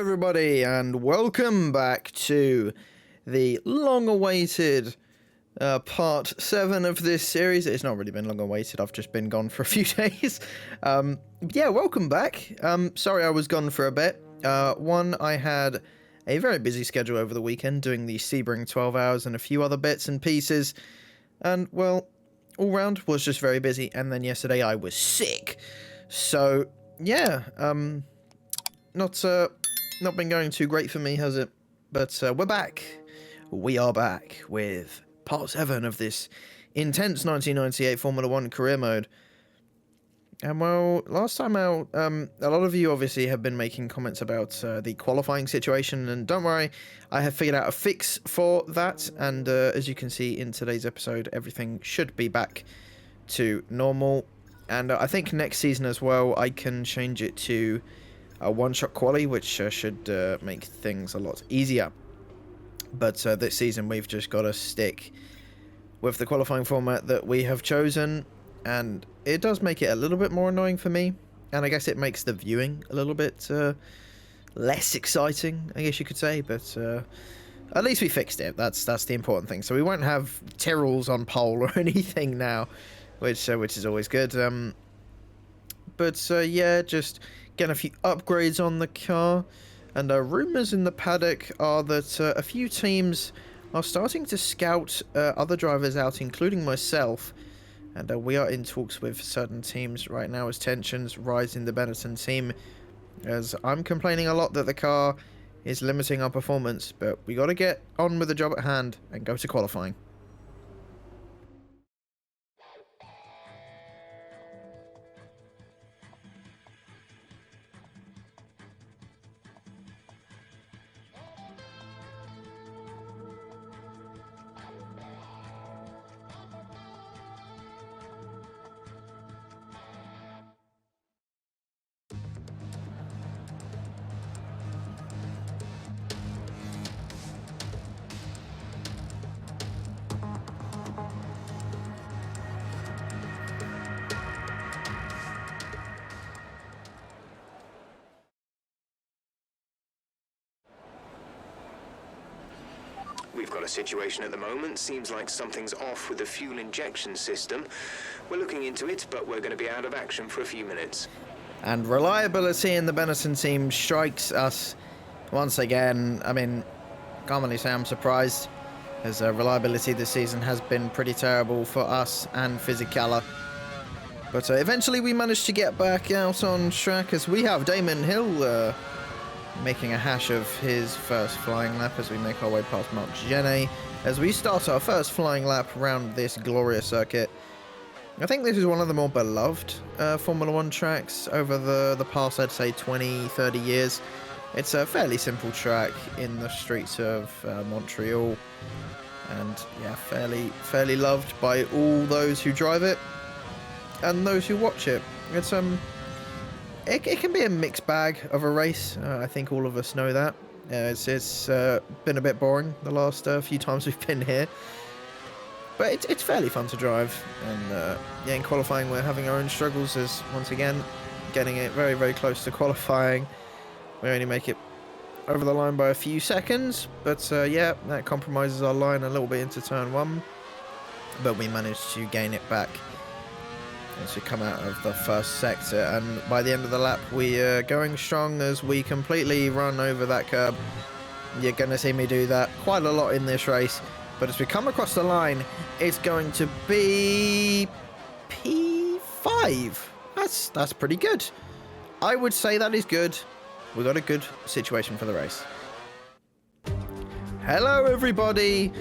everybody, and welcome back to the long-awaited part 7 of this series. It's not really been long-awaited, I've just been gone for a few days. Yeah, welcome back. Sorry I was gone for a bit. One, I had a very busy schedule over the weekend doing the Sebring 12 hours and a few other bits and pieces. And, well, all round was just very busy. And then yesterday I was sick. So, yeah, not been going too great for me, has it? But we're back. We are back with part 7 of this intense 1998 Formula 1 career mode. And well, last time out, a lot of you obviously have been making comments about the qualifying situation, and don't worry, I have figured out a fix for that, and as you can see in today's episode, everything should be back to normal. And I think next season as well, I can change it to a one-shot quali, which should make things a lot easier. But this season we've just got to stick with the qualifying format that we have chosen, and it does make it a little bit more annoying for me, and I guess it makes the viewing a little bit less exciting, I guess you could say, but at least we fixed it. That's the important thing. So we won't have Tyrrells on pole or anything now, which is always good. Yeah, just getting a few upgrades on the car, and rumours in the paddock are that a few teams are starting to scout other drivers out, including myself, and we are in talks with certain teams right now as tensions rise in the Benetton team, as I'm complaining a lot that the car is limiting our performance, but we got to get on with the job at hand and go to qualifying. We've got a situation at the moment. Seems like something's off with the fuel injection system. We're looking into it, but we're going to be out of action for a few minutes. And reliability in the Benetton team strikes us once again. I mean, can't really say I'm surprised, as reliability this season has been pretty terrible for us and Fisichella. But eventually we managed to get back out on track, as we have Damon Hill making a hash of his first flying lap as we make our way past Marc Gené, as we start our first flying lap around this glorious circuit. I think this is one of the more beloved Formula 1 tracks over the past, I'd say, 20-30 years. It's a fairly simple track in the streets of Montreal, and yeah, fairly loved by all those who drive it and those who watch it. It's It can be a mixed bag of a race. I think all of us know that. It's been a bit boring the last few times we've been here, but it's fairly fun to drive. And yeah, in qualifying we're having our own struggles, as once again getting it very, very close to qualifying. We only make it over the line by a few seconds, but yeah, that compromises our line a little bit into turn 1, but we managed to gain it back once we come out of the first sector, and by the end of the lap we are going strong as we completely run over that curb. You're going to see me do that quite a lot in this race, but as we come across the line, it's going to be P5. That's pretty good. I would say that is good. We got a good situation for the race. Hello everybody,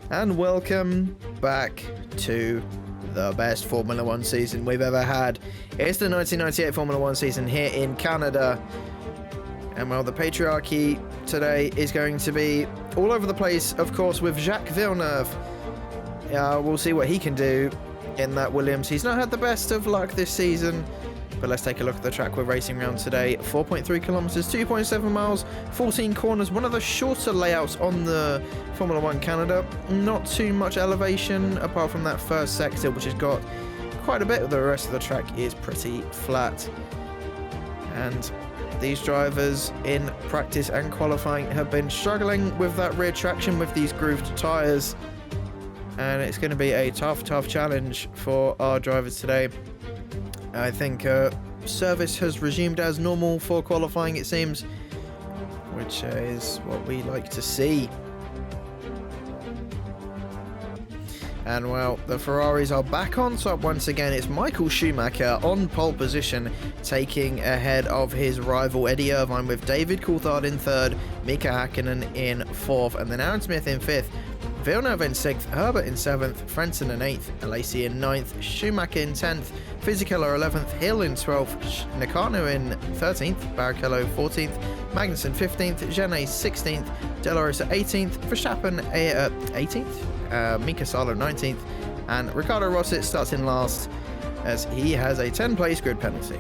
and welcome back to the best Formula 1 season we've ever had. It's the 1998 Formula 1 season here in Canada. And well, the patriarchy today is going to be all over the place, of course, with Jacques Villeneuve. We'll see what he can do in that Williams. He's not had the best of luck this season, but let's take a look at the track we're racing around today. 4.3 kilometers, 2.7 miles, 14 corners, one of the shorter layouts on the Formula 1 Canada. Not too much elevation apart from that first sector, which has got quite a bit. The rest of the track is pretty flat. And these drivers in practice and qualifying have been struggling with that rear traction with these grooved tyres. And it's going to be a tough challenge for our drivers today. I think service has resumed as normal for qualifying, it seems, which is what we like to see. And well, the Ferraris are back on top once again. It's Michael Schumacher on pole position, taking ahead of his rival Eddie Irvine, with David Coulthard in third, Mika Hakkinen in fourth, and then Aaron Smith in fifth, Villeneuve in sixth, Herbert in seventh, Frentzen in eighth, Alesi in ninth, Schumacher in 10th, Fisichella 11th, Hill in 12th, Nakano in 13th, Barrichello 14th, Magnussen 15th, Genet 16th, De La Rosa 18th, Verstappen 18th, Mika Salo 19th, and Ricardo Rossi starts in last as he has a 10-place grid penalty.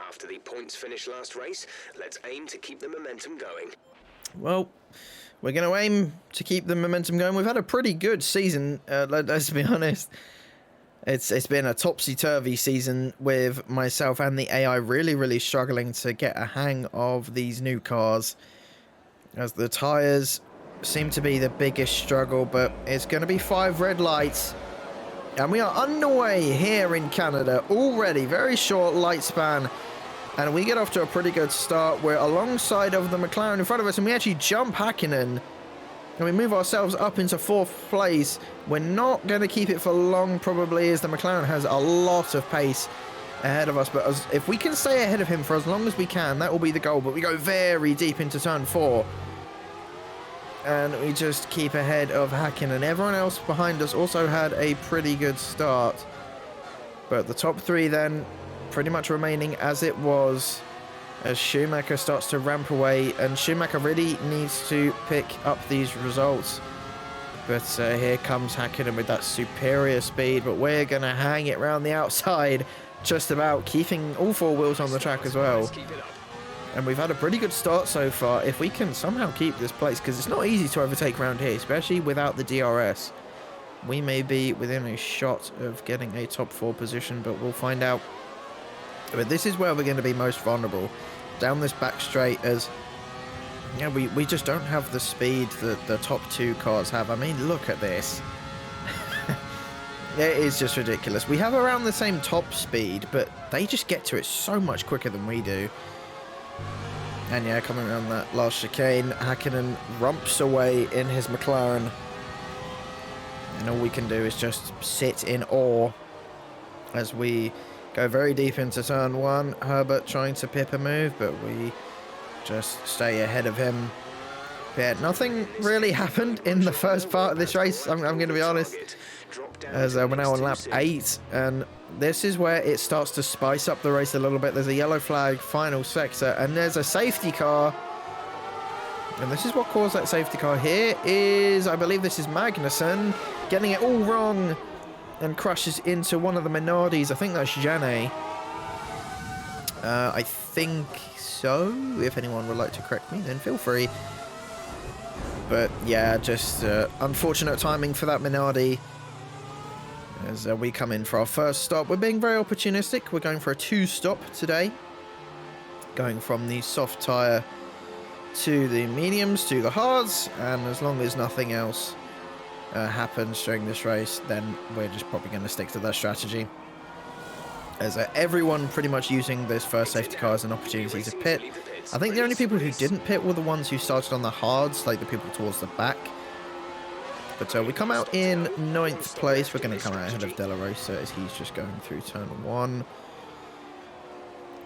After the points finish last race, let's aim to keep the momentum going. Well, we're going to aim to keep the momentum going. We've had a pretty good season, let's be honest. It's been a topsy-turvy season with myself and the AI really struggling to get a hang of these new cars, as the tyres seem to be the biggest struggle. But it's going to be 5 red lights, and we are underway here in Canada already. Very short light span, and we get off to a pretty good start. We're alongside of the McLaren in front of us, and we actually jump Hakkinen, and we move ourselves up into 4th place. We're not going to keep it for long, probably, as the McLaren has a lot of pace ahead of us. But if we can stay ahead of him for as long as we can, that will be the goal. But we go very deep into turn 4, and we just keep ahead of Hakkinen. Everyone else behind us also had a pretty good start. But the top 3 then pretty much remaining as it was, as Schumacher starts to ramp away, and Schumacher really needs to pick up these results. But here comes Hakkinen with that superior speed, but we're going to hang it round the outside, just about keeping all 4 wheels on the track as well. And we've had a pretty good start so far. If we can somehow keep this place, because it's not easy to overtake around here, especially without the DRS, we may be within a shot of getting a top 4 position, but we'll find out. But this is where we're going to be most vulnerable, down this back straight, as yeah, we just don't have the speed that the top 2 cars have. I mean, look at this. It is just ridiculous. We have around the same top speed, but they just get to it so much quicker than we do. And yeah, coming around that last chicane, Hakkinen rumps away in his McLaren, and all we can do is just sit in awe as we go very deep into turn 1. Herbert trying to pip a move, but we just stay ahead of him. Yeah, nothing really happened in the first part of this race, I'm going to be honest, as we're now on lap 8, and this is where it starts to spice up the race a little bit. There's a yellow flag, final sector, and there's a safety car. And this is what caused that safety car. Here is, I believe this is Magnussen, getting it all wrong, and crashes into one of the Minardis. I think that's Genet. I think so. If anyone would like to correct me, then feel free. But yeah, just unfortunate timing for that Minardi. As we come in for our first stop. We're being very opportunistic. We're going for a 2-stop today. Going from the soft tyre to the mediums to the hards. And as long as nothing else happens during this race, then we're just probably going to stick to that strategy. As everyone pretty much using this first safety car as an opportunity to pit. I think the only people who didn't pit were the ones who started on the hards, like the people towards the back. But we come out in 9th place. We're going to come out ahead of De La Rosa as he's just going through turn 1.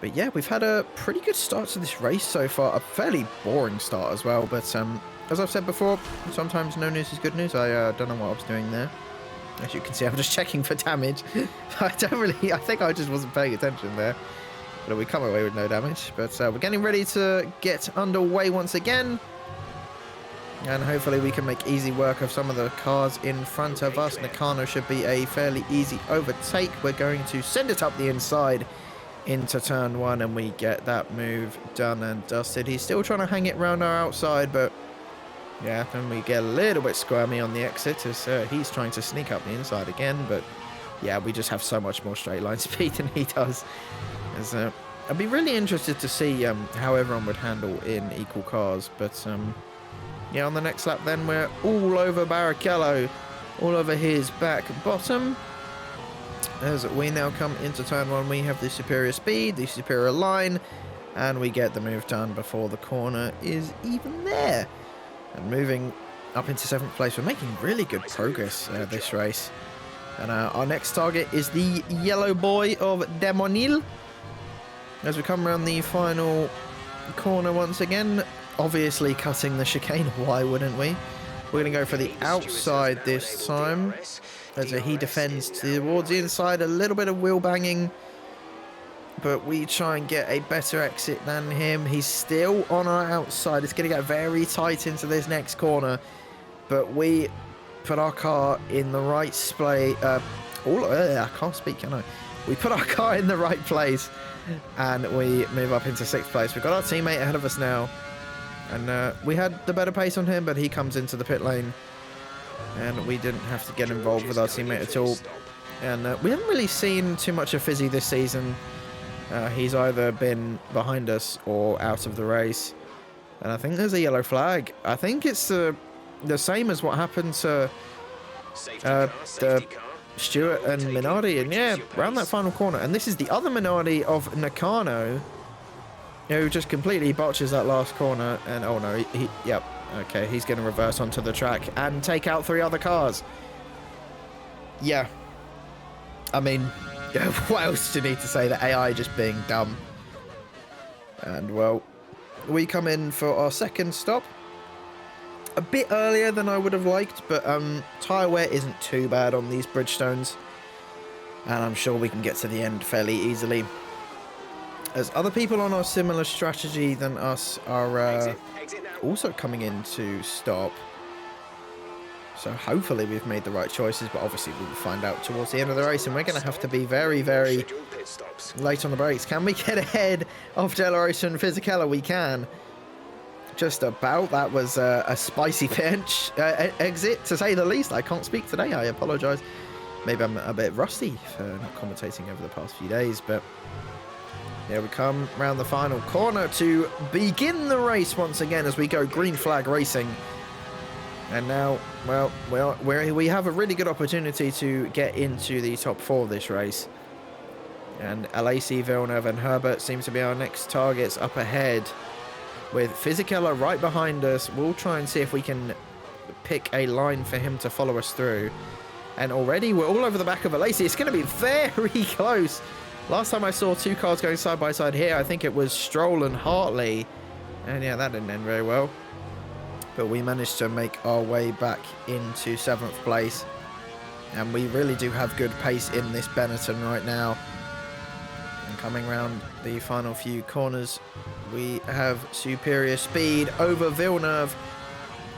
But yeah, we've had a pretty good start to this race so far. A fairly boring start as well. But as I've said before, sometimes no news is good news. I don't know what I was doing there. As you can see, I'm just checking for damage. I think I just wasn't paying attention there. But we come away with no damage. But we're getting ready to get underway once again. And hopefully we can make easy work of some of the cars in front of us. Nakano should be a fairly easy overtake. We're going to send it up the inside into turn 1, and we get that move done and dusted. He's still trying to hang it round our outside, but yeah, then we get a little bit squirmy on the exit as he's trying to sneak up the inside again, but yeah, we just have so much more straight line speed than he does. I'd be really interested to see how everyone would handle in equal cars. But yeah, on the next lap then, we're all over Barrichello, all over his back bottom. As we now come into turn 1, we have the superior speed, the superior line, and we get the move done before the corner is even there. And moving up into 7th place, we're making really good progress this race. And our next target is the yellow boy of Demonil. As we come around the final corner once again, obviously cutting the chicane, why wouldn't we? We're going to go for the outside this time, as he defends towards the inside, a little bit of wheel banging, but we try and get a better exit than him. He's still on our outside. It's going to get very tight into this next corner, but we put our car in the right display. I can't speak, can I? We put our car in the right place, and we move up into 6th place. We've got our teammate ahead of us now, and we had the better pace on him, but he comes into the pit lane, and we didn't have to get involved with our teammate at all. And we haven't really seen too much of Fizzy this season. He's either been behind us or out of the race, and I think there's a yellow flag. I think it's the same as what happened to the Stewart and Minardi, and yeah, around that final corner. And this is the other Minardi of Nakano, who just completely botches that last corner. And oh no, yep, okay, he's going to reverse onto the track and take out 3 other cars. Yeah, I mean, what else do you need to say? The AI just being dumb. And well, we come in for our second stop a bit earlier than I would have liked, but tyre wear isn't too bad on these Bridgestones, and I'm sure we can get to the end fairly easily, as other people on our similar strategy than us are also coming in to stop. So hopefully we've made the right choices, but obviously we'll find out towards the end of the race, and we're going to have to be very, very late on the brakes. Can we get ahead of De La Rosa and Fisichella? We can. Just about. That was a spicy bench exit, to say the least. I can't speak today. I apologise. Maybe I'm a bit rusty for not commentating over the past few days, but here we come round the final corner to begin the race once again as we go green flag racing. And now, well, we have a really good opportunity to get into the top 4 of this race. And Alesi, Villeneuve and Herbert seem to be our next targets up ahead, with Fisichella right behind us. We'll try and see if we can pick a line for him to follow us through. And already we're all over the back of Alesi. It's going to be very close. Last time I saw 2 cars going side by side here, I think it was Stroll and Hartley. And yeah, that didn't end very well. But we managed to make our way back into 7th place. And we really do have good pace in this Benetton right now. And coming around the final few corners, we have superior speed over Villeneuve,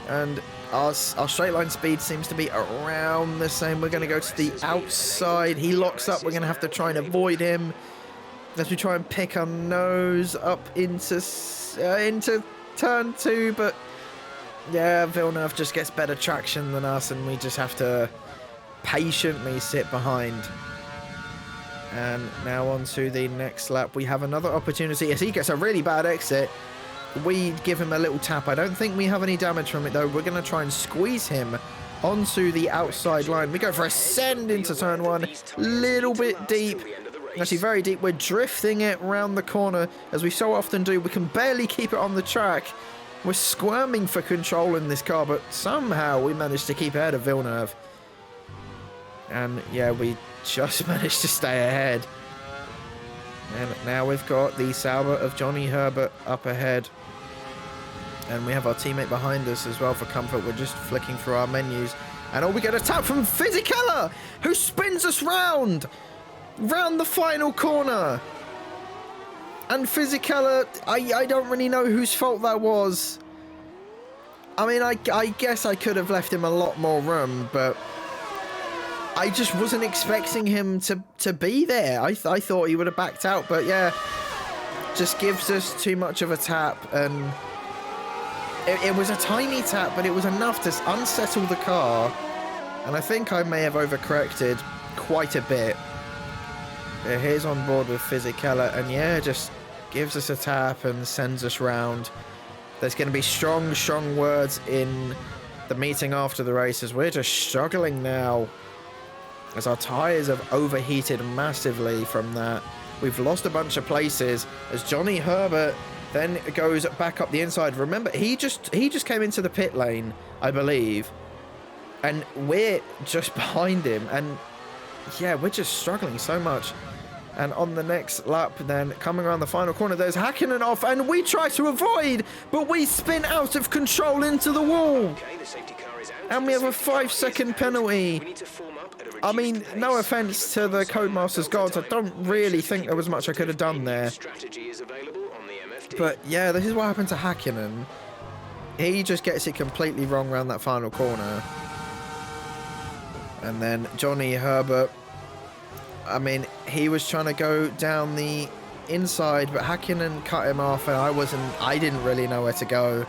and our straight line speed seems to be around the same. We're going to go to the outside. He locks up. We're going to have to try and avoid him as we try and pick our nose up into turn 2, but yeah, Villeneuve just gets better traction than us, and we just have to patiently sit behind. And now on to the next lap. We have another opportunity as he gets a really bad exit. We give him a little tap. I don't think we have any damage from it, though. We're going to try and squeeze him onto the outside line. We go for a send into turn 1. Little bit deep. Actually, very deep. We're drifting it round the corner, as we so often do. We can barely keep it on the track. We're squirming for control in this car, but somehow we managed to keep ahead of Villeneuve. And yeah, we just managed to stay ahead. And now we've got the Sauber of Johnny Herbert up ahead. And we have our teammate behind us as well for comfort. We're just flicking through our menus. And we get a tap from Fisichella, who spins us round the final corner. And Fisichella, I don't really know whose fault that was. I mean, I guess I could have left him a lot more room, but I just wasn't expecting him to be there. I thought he would have backed out, but yeah, just gives us too much of a tap, and it was a tiny tap, but it was enough to unsettle the car, and I think I may have overcorrected. quite a bit. He's on board with Fisichella, and yeah, just gives us a tap and sends us round. There's going to be strong words in the meeting after the race, as we're just struggling now, as our tyres have overheated massively from that. We've lost a bunch of places as Johnny Herbert then goes back up the inside. Remember, he just came into the pit lane, I believe, and we're just behind him, and yeah, we're just struggling so much. And on the next lap, then coming around the final corner, there's Hakkinen off, and we try to avoid, but we spin out of control into the wall. Okay, the safety car is out. And we have a 5-second penalty. We need to form up at a I reduced mean, pace. no offense to the Codemasters gods, I don't really think there was much I could have done there. Strategy is available on the MFD. But yeah, this is what happened to Hakkinen. He just gets it completely wrong around that final corner. And then Johnny Herbert, I mean, he was trying to go down the inside, but Hakkinen cut him off, and I didn't really know where to go.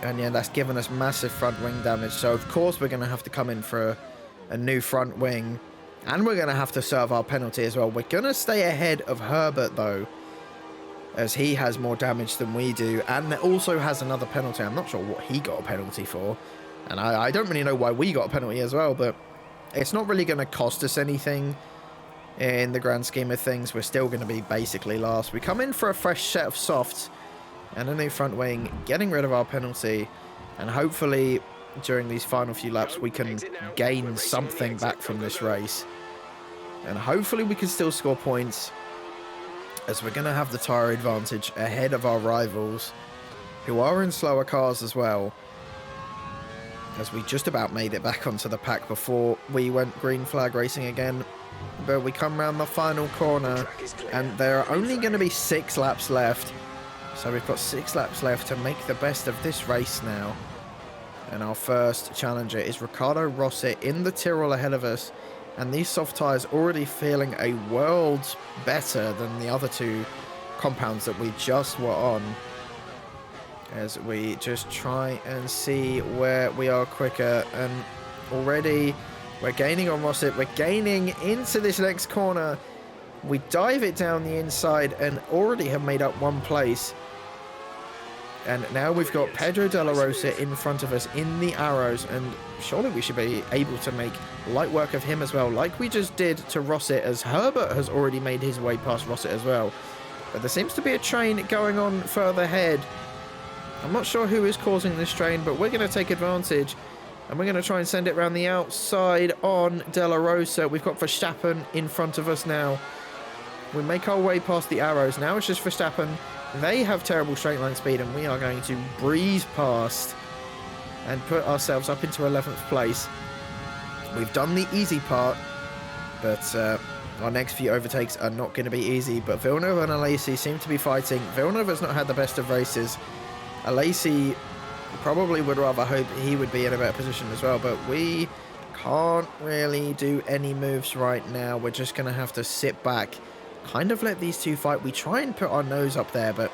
And yeah, that's given us massive front wing damage. So of course we're going to have to come in for a new front wing, and we're going to have to serve our penalty as well. We're going to stay ahead of Herbert though, as he has more damage than we do, and also has another penalty. I'm not sure what he got a penalty for, and I don't really know why we got a penalty as well, but it's not really going to cost us anything in the grand scheme of things. We're still going to be basically last. We come in for a fresh set of softs and a new front wing, getting rid of our penalty, and hopefully during these final few laps we can gain something back from this race, and hopefully we can still score points, as we're going to have the tyre advantage ahead of our rivals, who are in slower cars as well, as we just about made it back onto the pack before we went green flag racing again. But we come around the final corner, and there are only going to be 6 laps left. So we've got 6 laps left to make the best of this race now. And our first challenger is Ricardo Rossi in the Tyrrell ahead of us. And these soft tyres already feeling a world better than the other 2 compounds that we just were on, as we just try and see where we are quicker. And already we're gaining on Rossi. We're gaining into this next corner. We dive it down the inside and already have made up 1 place. And now we've got Pedro de la Rosa in front of us in the arrows, and surely we should be able to make light work of him as well, like we just did to Rosset, as Herbert has already made his way past Rosset as well. But there seems to be a train going on further ahead. I'm not sure who is causing this train, but we're going to take advantage, and we're going to try and send it around the outside on De La Rosa. We've got Verstappen in front of us now. We make our way past the arrows. Now it's just Verstappen. They have terrible straight line speed, and we are going to breeze past and put ourselves up into 11th place. We've done the easy part, but our next few overtakes are not going to be easy. But Villeneuve and Alesi seem to be fighting. Villeneuve has not had the best of races. Alesi probably would rather hope he would be in a better position as well, but we can't really do any moves right now. We're just going to have to sit back, kind of let these 2 fight. We try and put our nose up there, but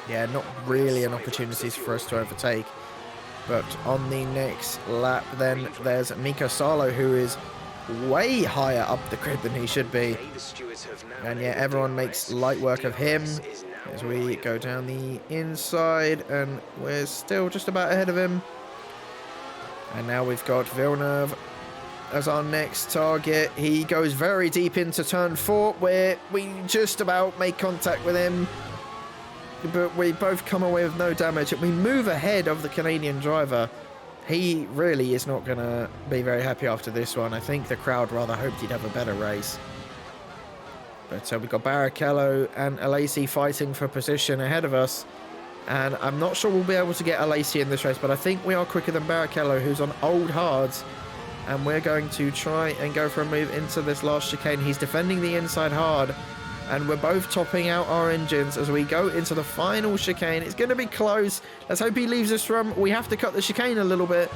yeah, not really an opportunity for us to overtake. But on the next lap then, there's Mika Salo, who is way higher up the grid than he should be. And yeah, everyone makes light work of him as we go down the inside, and we're still just about ahead of him. And now we've got Villeneuve as our next target. He goes very deep into turn 4, where we just about make contact with him, but we both come away with no damage, and we move ahead of the Canadian driver. He really is not going to be very happy after this one. I think the crowd rather hoped he'd have a better race. But we've got Barrichello and Alesi fighting for position ahead of us, and I'm not sure we'll be able to get Alesi in this race, but I think we are quicker than Barrichello, who's on old hards. And we're going to try and go for a move into this last chicane. He's defending the inside hard, and we're both topping out our engines as we go into the final chicane. It's going to be close. Let's hope he leaves us from. We have to cut the chicane a little bit,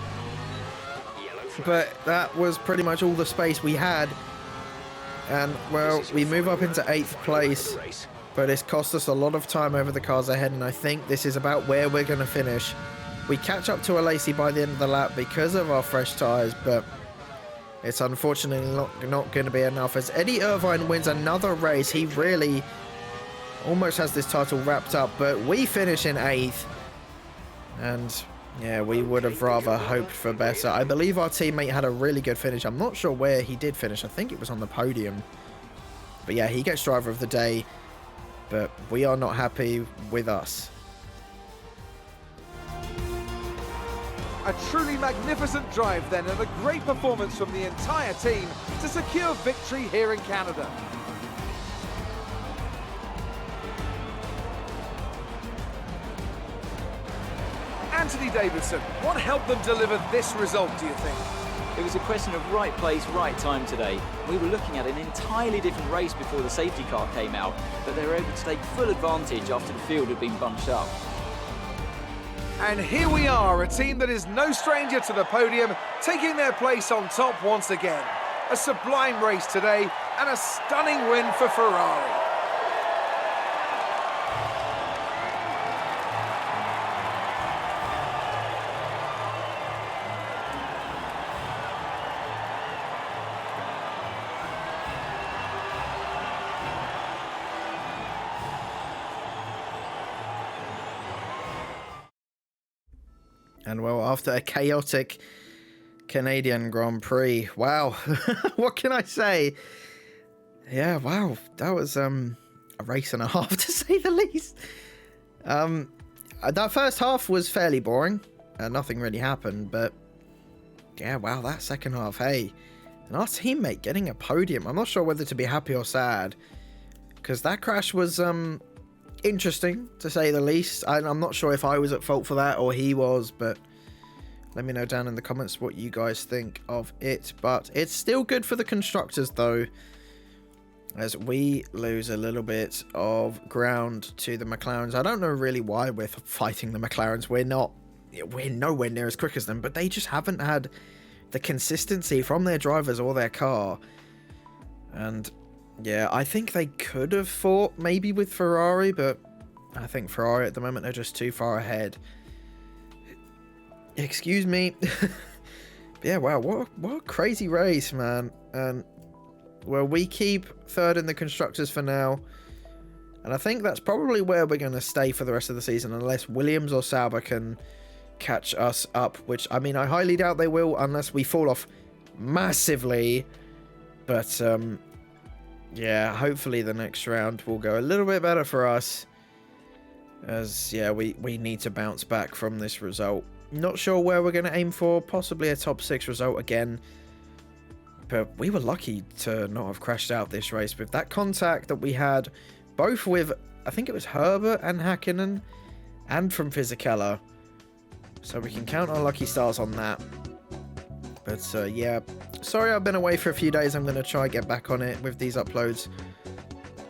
but that was pretty much all the space we had. And well, we move up into 8th place, but it's cost us a lot of time over the cars ahead, and I think this is about where we're going to finish. We catch up to Alesi by the end of the lap because of our fresh tyres, but It's unfortunately not going to be enough, as Eddie Irvine wins another race. He really almost has this title wrapped up, but we finish in 8th. And yeah, we would have rather hoped for better. I believe our teammate had a really good finish. I'm not sure where he did finish. I think it was on the podium. But yeah, he gets driver of the day, but we are not happy with us. A truly magnificent drive then, and a great performance from the entire team to secure victory here in Canada. Anthony Davidson, what helped them deliver this result, do you think? It was a question of right place, right time today. We were looking at an entirely different race before the safety car came out, but they were able to take full advantage after the field had been bunched up. And here we are, a team that is no stranger to the podium, taking their place on top once again. A sublime race today, and a stunning win for Ferrari. And well, after a chaotic Canadian Grand Prix, wow, what can I say? Yeah, wow, that was a race and a half to say the least. That first half was fairly boring. Nothing really happened, but yeah, wow, that second half, hey, and our teammate getting a podium. I'm not sure whether to be happy or sad, because that crash was interesting, to say the least. I'm not sure if I was at fault for that or he was, but let me know down in the comments what you guys think of it. But it's still good for the constructors, though, as we lose a little bit of ground to the McLarens. I don't know really why we're fighting the McLarens. We're nowhere near as quick as them, but they just haven't had the consistency from their drivers or their car. And yeah, I think they could have fought maybe with Ferrari, but I think Ferrari at the moment are just too far ahead. Excuse me. Yeah, wow, what a crazy race, man. And well, we keep 3rd in the constructors for now, and I think that's probably where we're going to stay for the rest of the season, unless Williams or Sauber can catch us up, which I mean, I highly doubt they will unless we fall off massively. But yeah, hopefully the next round will go a little bit better for us, as yeah, we need to bounce back from this result. Not sure where we're going to aim for, possibly a top 6 result again, but we were lucky to not have crashed out this race with that contact that we had, both with, I think it was Herbert and Hakkinen, and from Fisichella, so we can count our lucky stars on that. But yeah, sorry I've been away for a few days. I'm going to try and get back on it with these uploads.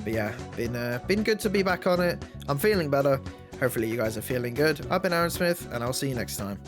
But yeah, been good to be back on it. I'm feeling better. Hopefully you guys are feeling good. I've been Aaron Smith, and I'll see you next time.